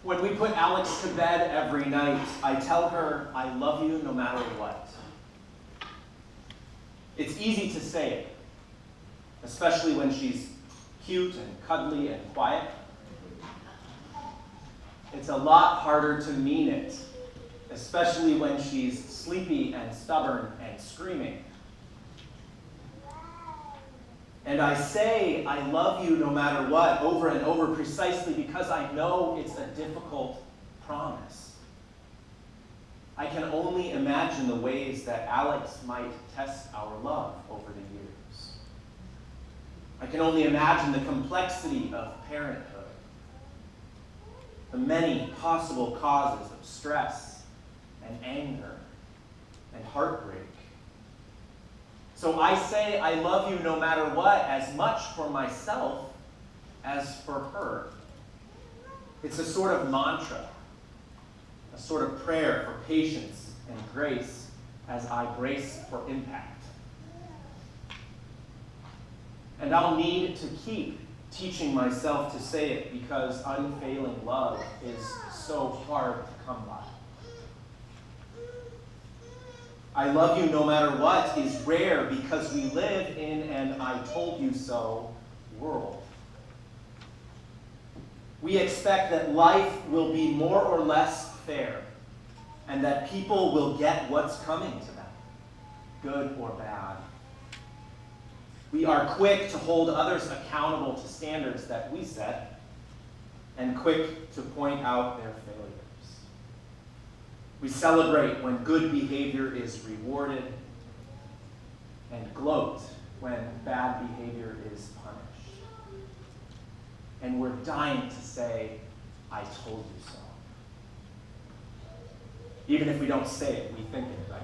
When we put Alex to bed every night, I tell her I love you no matter what. It's easy to say it, especially when she's cute and cuddly and quiet. It's a lot harder to mean it, especially when she's sleepy and stubborn and screaming. And I say I love you no matter what over and over precisely because I know it's a difficult promise. I can only imagine the ways that Alex might test our love over the years. I can only imagine the complexity of parenthood, the many possible causes of stress and anger and heartbreak. So I say I love you no matter what, as much for myself as for her. It's a sort of mantra, a sort of prayer for patience and grace as I brace for impact. And I'll need to keep teaching myself to say it because unfailing love is so hard to come by. I love you no matter what is rare because we live in an I told you so world. We expect that life will be more or less fair and that people will get what's coming to them, good or bad. We are quick to hold others accountable to standards that we set and quick to point out their failures. We celebrate when good behavior is rewarded and gloat when bad behavior is punished. And we're dying to say, I told you so. Even if we don't say it, we think it, right?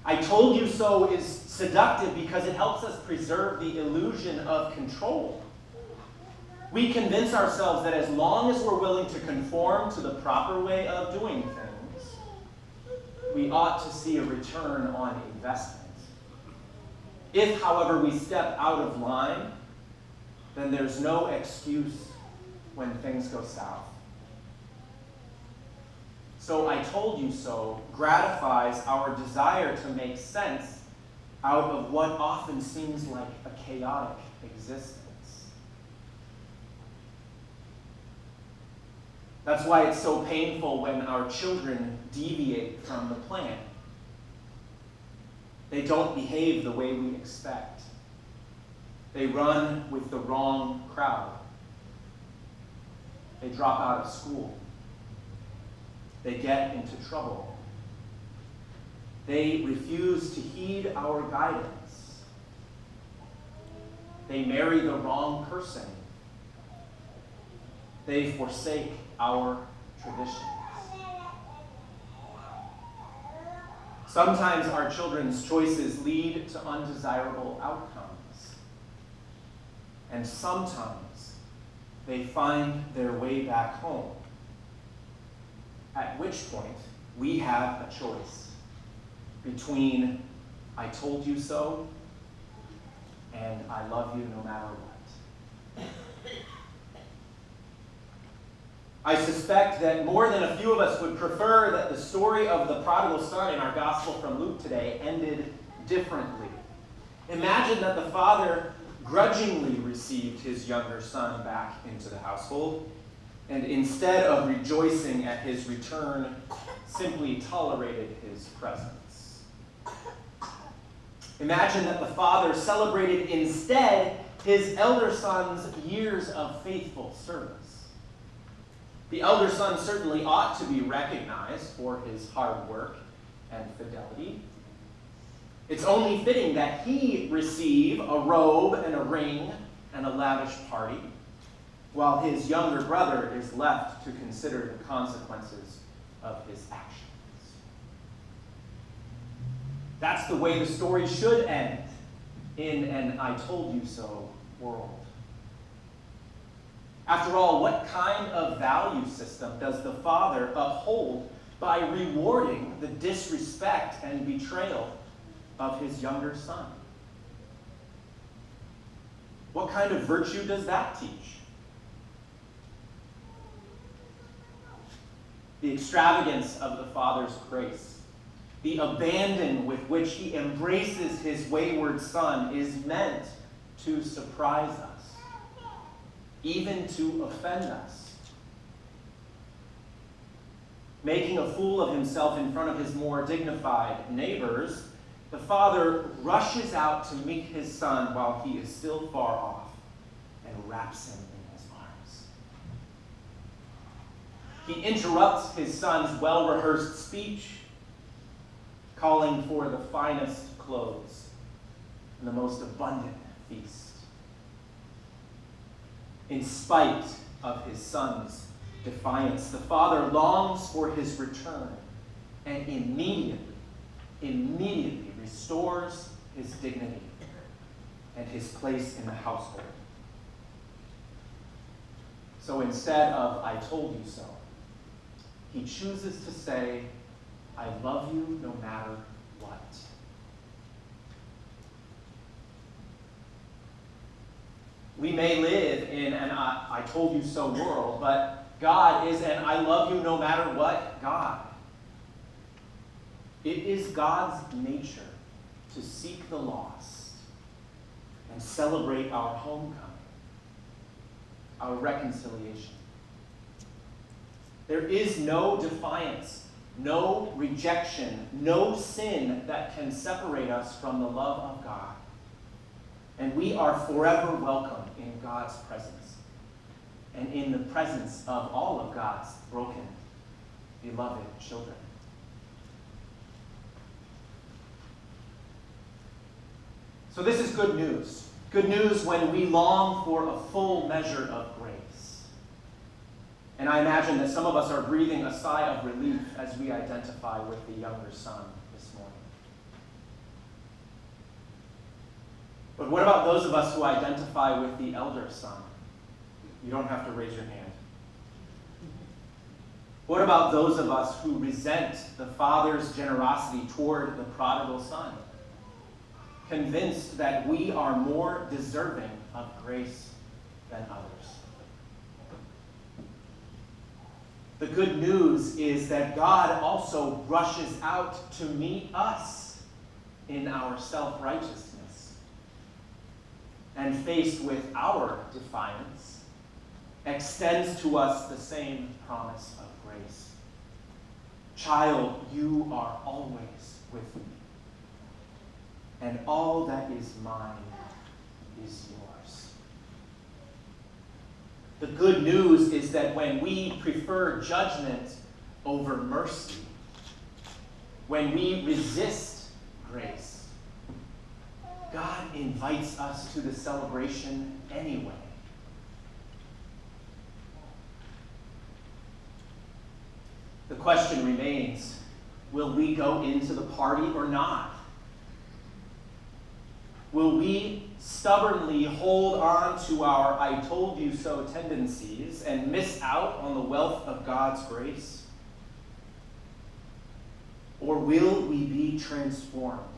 I told you so is seductive because it helps us preserve the illusion of control. We convince ourselves that as long as we're willing to conform to the proper way of doing things, we ought to see a return on investment. If, however, we step out of line, then there's no excuse when things go south. So I told you so gratifies our desire to make sense out of what often seems like a chaotic existence. That's why it's so painful when our children deviate from the plan. They don't behave the way we expect. They run with the wrong crowd. They drop out of school. They get into trouble. They refuse to heed our guidance. They marry the wrong person. They forsake our traditions. Sometimes our children's choices lead to undesirable outcomes. And sometimes they find their way back home. At which point, we have a choice between I told you so and I love you no matter what. I suspect that more than a few of us would prefer that the story of the prodigal son in our gospel from Luke today ended differently. Imagine that the father grudgingly received his younger son back into the household, and instead of rejoicing at his return, simply tolerated his presence. Imagine that the father celebrated instead his elder son's years of faithful service. The elder son certainly ought to be recognized for his hard work and fidelity. It's only fitting that he receive a robe and a ring and a lavish party, while his younger brother is left to consider the consequences of his actions. That's the way the story should end in an I told you so world. After all, what kind of value system does the father uphold by rewarding the disrespect and betrayal of his younger son? What kind of virtue does that teach? the extravagance of the Father's grace, the abandon with which he embraces his wayward son is meant to surprise us, even to offend us. Making a fool of himself in front of his more dignified neighbors, the father rushes out to meet his son while he is still far off and wraps him in his arms. He interrupts his son's well-rehearsed speech, calling for the finest clothes and the most abundant feast. In spite of his son's defiance, the father longs for his return and immediately restores his dignity and his place in the household. So instead of "I told you so," he chooses to say, "I love you no matter what." We may live in an "I told you so" world, but God is an "I love you no matter what" God. It is God's nature to seek the lost and celebrate our homecoming, our reconciliation. There is no defiance, no rejection, no sin that can separate us from the love of God. And we are forever welcome in God's presence and in the presence of all of God's broken, beloved children. So this is good news. Good news when we long for a full measure of grace. And I imagine that some of us are breathing a sigh of relief as we identify with the younger son this morning. But what about those of us who identify with the elder son? You don't have to raise your hand. What about those of us who resent the father's generosity toward the prodigal son, convinced that we are more deserving of grace than others? The good news is that God also rushes out to meet us in our self-righteousness, and faced with our defiance, extends to us the same promise of grace. "Child, you are always with me, and all that is mine is yours." The good news is that when we prefer judgment over mercy, when we resist grace, God invites us to the celebration anyway. The question remains, will we go into the party or not? Will we stubbornly hold on to our "I told you so" tendencies and miss out on the wealth of God's grace? Or will we be transformed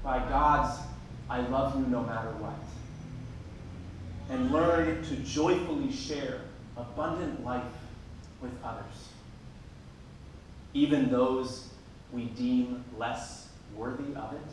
by God's "I love you no matter what" and learn to joyfully share abundant life with others, even those we deem less worthy of it?